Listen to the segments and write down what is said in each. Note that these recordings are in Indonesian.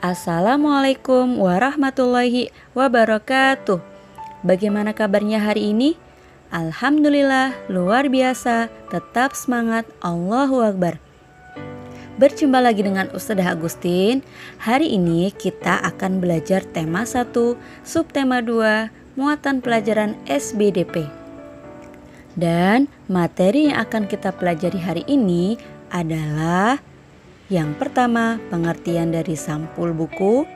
Assalamualaikum warahmatullahi wabarakatuh. Bagaimana kabarnya hari ini? Alhamdulillah, luar biasa, tetap semangat, Allahu Akbar. Berjumpa lagi dengan Ustadzah Agustin. Hari ini kita akan belajar tema 1, subtema 2, muatan pelajaran SBDP. Dan materi yang akan kita pelajari hari ini adalah yang pertama, pengertian dari sampul buku.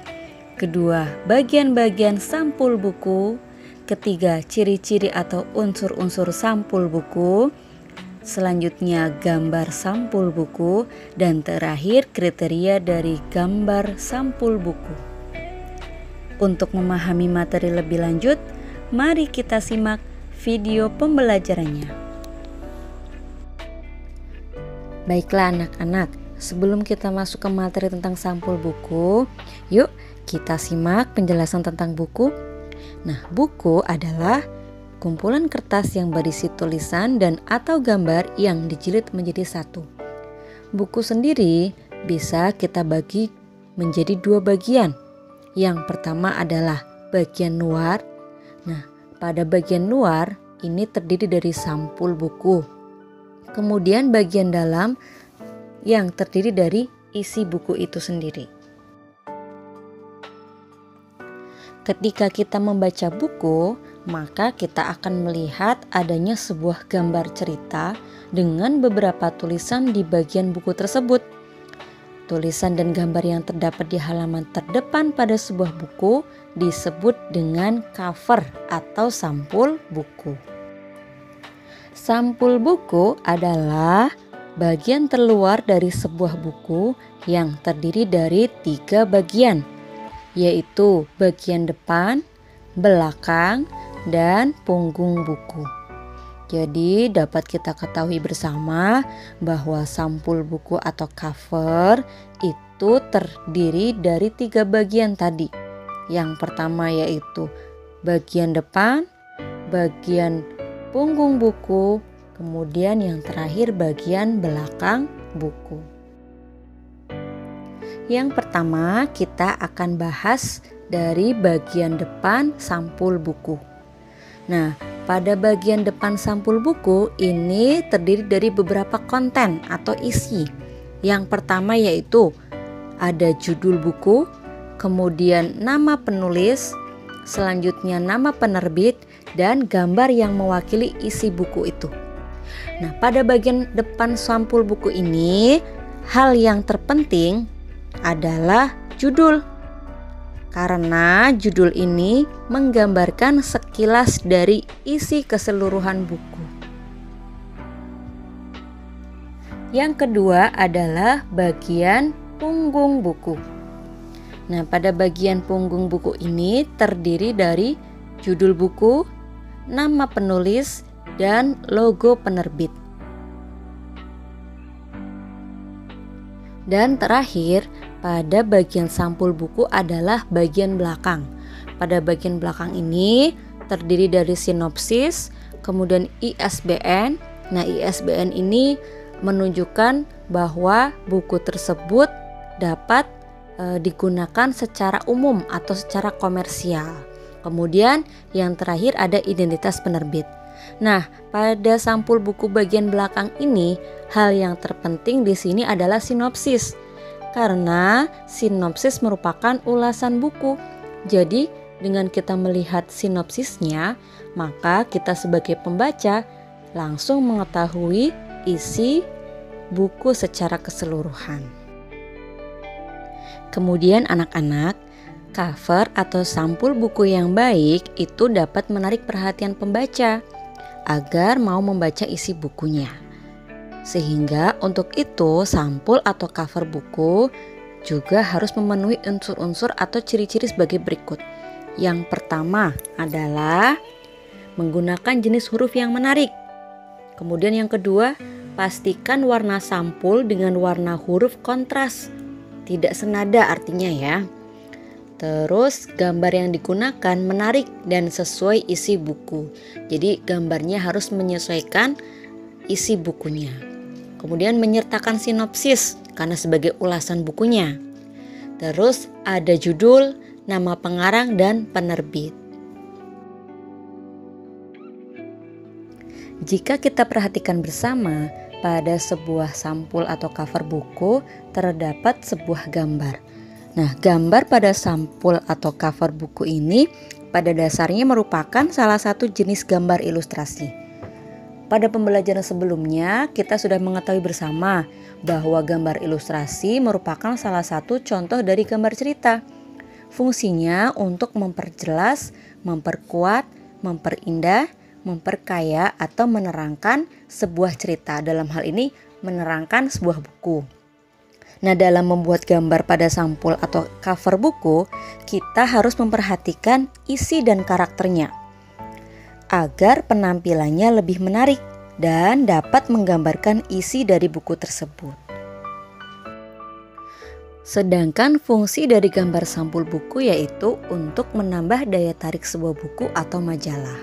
Kedua, bagian-bagian sampul buku. Ketiga, ciri-ciri atau unsur-unsur sampul buku. Selanjutnya, gambar sampul buku. Dan terakhir, kriteria dari gambar sampul buku. Untuk memahami materi lebih lanjut, mari kita simak video pembelajarannya. Baiklah anak-anak, sebelum kita masuk ke materi tentang sampul buku, yuk kita simak penjelasan tentang buku. Nah, buku adalah kumpulan kertas yang berisi tulisan dan atau gambar yang dijilid menjadi satu. Buku sendiri bisa kita bagi menjadi dua bagian. Yang pertama adalah bagian luar. Nah, pada bagian luar ini terdiri dari sampul buku. Kemudian bagian dalam yang terdiri dari isi buku itu sendiri. Ketika kita membaca buku, maka kita akan melihat adanya sebuah gambar cerita dengan beberapa tulisan di bagian buku tersebut. Tulisan dan gambar yang terdapat di halaman terdepan pada sebuah buku disebut dengan cover atau sampul buku. Sampul buku adalah bagian terluar dari sebuah buku yang terdiri dari 3 bagian, yaitu bagian depan, belakang, dan punggung buku. Jadi dapat kita ketahui bersama bahwa sampul buku atau cover itu terdiri dari 3 bagian tadi. Yang pertama yaitu bagian depan, bagian punggung buku, kemudian yang terakhir bagian belakang buku. Yang pertama kita akan bahas dari bagian depan sampul buku. Nah, pada bagian depan sampul buku ini terdiri dari beberapa konten atau isi. Yang pertama yaitu ada judul buku, kemudian nama penulis, selanjutnya nama penerbit, dan gambar yang mewakili isi buku itu. Nah, pada bagian depan sampul buku ini, hal yang terpenting adalah judul. Karena judul ini menggambarkan sekilas dari isi keseluruhan buku. Yang kedua adalah bagian punggung buku. Nah, pada bagian punggung buku ini terdiri dari judul buku, nama penulis, dan logo penerbit. Dan terakhir, pada bagian sampul buku adalah bagian belakang. Pada bagian belakang ini terdiri dari sinopsis, kemudian ISBN. Nah, ISBN ini menunjukkan bahwa buku tersebut dapat digunakan secara umum atau secara komersial. Kemudian yang terakhir ada identitas penerbit. Nah, pada sampul buku bagian belakang ini, hal yang terpenting di sini adalah sinopsis. Karena sinopsis merupakan ulasan buku. Jadi, dengan kita melihat sinopsisnya, maka kita sebagai pembaca langsung mengetahui isi buku secara keseluruhan. Kemudian anak-anak, cover atau sampul buku yang baik itu dapat menarik perhatian pembaca agar mau membaca isi bukunya. Sehingga untuk itu sampul atau cover buku juga harus memenuhi unsur-unsur atau ciri-ciri sebagai berikut. Yang pertama adalah menggunakan jenis huruf yang menarik. Kemudian yang kedua, pastikan warna sampul dengan warna huruf kontras, tidak senada artinya ya. Terus gambar yang digunakan menarik dan sesuai isi buku. Jadi gambarnya harus menyesuaikan isi bukunya. Kemudian menyertakan sinopsis karena sebagai ulasan bukunya. Terus ada judul, nama pengarang, dan penerbit. Jika kita perhatikan bersama, pada sebuah sampul atau cover buku terdapat sebuah gambar. Nah, gambar pada sampul atau cover buku ini pada dasarnya merupakan salah satu jenis gambar ilustrasi. Pada pembelajaran sebelumnya, kita sudah mengetahui bersama bahwa gambar ilustrasi merupakan salah satu contoh dari gambar cerita. Fungsinya untuk memperjelas, memperkuat, memperindah, memperkaya atau menerangkan sebuah cerita. Dalam hal ini menerangkan sebuah buku. Nah, dalam membuat gambar pada sampul atau cover buku, kita harus memperhatikan isi dan karakternya agar penampilannya lebih menarik dan dapat menggambarkan isi dari buku tersebut. Sedangkan fungsi dari gambar sampul buku yaitu untuk menambah daya tarik sebuah buku atau majalah.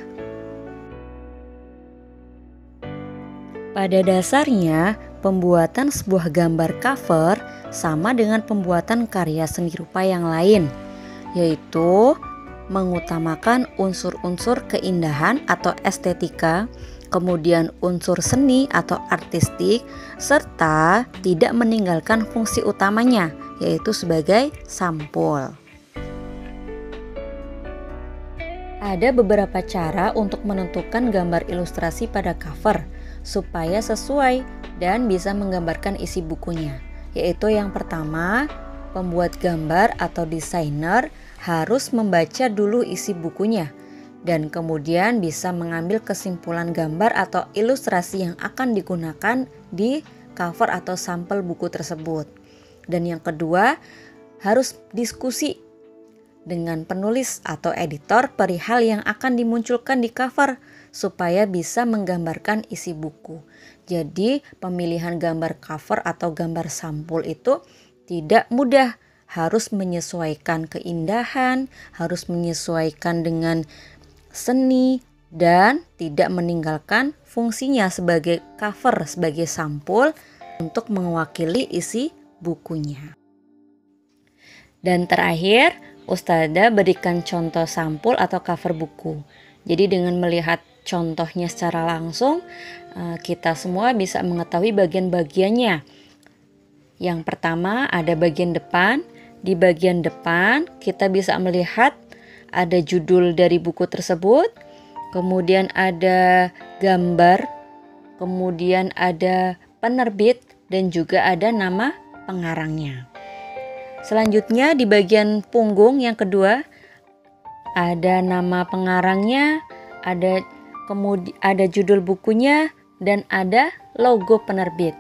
Pada dasarnya, pembuatan sebuah gambar cover sama dengan pembuatan karya seni rupa yang lain, yaitu mengutamakan unsur-unsur keindahan atau estetika, kemudian unsur seni atau artistik, serta tidak meninggalkan fungsi utamanya, yaitu sebagai sampul. Ada beberapa cara untuk menentukan gambar ilustrasi pada cover supaya sesuai dan bisa menggambarkan isi bukunya, yaitu yang pertama, pembuat gambar atau desainer harus membaca dulu isi bukunya dan kemudian bisa mengambil kesimpulan gambar atau ilustrasi yang akan digunakan di cover atau sampel buku tersebut. Dan yang kedua, harus diskusi dengan penulis atau editor perihal yang akan dimunculkan di cover supaya bisa menggambarkan isi buku. Jadi pemilihan gambar cover atau gambar sampul itu tidak mudah, harus menyesuaikan keindahan, harus menyesuaikan dengan seni dan tidak meninggalkan fungsinya sebagai cover, sebagai sampul untuk mewakili isi bukunya. Dan terakhir, Ustadzah berikan contoh sampul atau cover buku. Jadi dengan melihat contohnya secara langsung, kita semua bisa mengetahui bagian-bagiannya. Yang pertama ada bagian depan. Di bagian depan kita bisa melihat ada judul dari buku tersebut, kemudian ada gambar, kemudian ada penerbit, dan juga ada nama pengarangnya. Selanjutnya di bagian punggung yang kedua ada nama pengarangnya, ada judul bukunya, dan ada logo penerbit.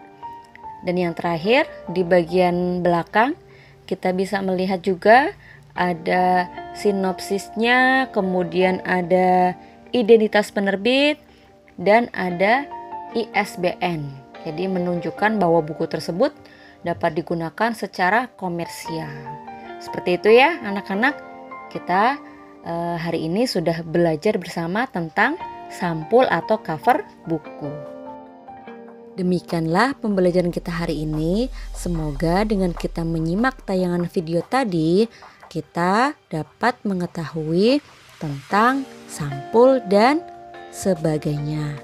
Dan yang terakhir di bagian belakang kita bisa melihat juga ada sinopsisnya, kemudian ada identitas penerbit, dan ada ISBN. Jadi menunjukkan bahwa buku tersebut dapat digunakan secara komersial. Seperti itu ya anak-anak. Kita hari ini sudah belajar bersama tentang sampul atau cover buku. Demikianlah pembelajaran kita hari ini. Semoga dengan kita menyimak tayangan video tadi, kita dapat mengetahui tentang sampul dan sebagainya.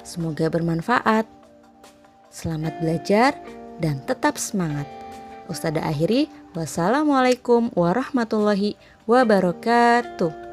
Semoga bermanfaat. Selamat belajar dan tetap semangat. Ustadzah akhiri, wassalamualaikum warahmatullahi wabarakatuh.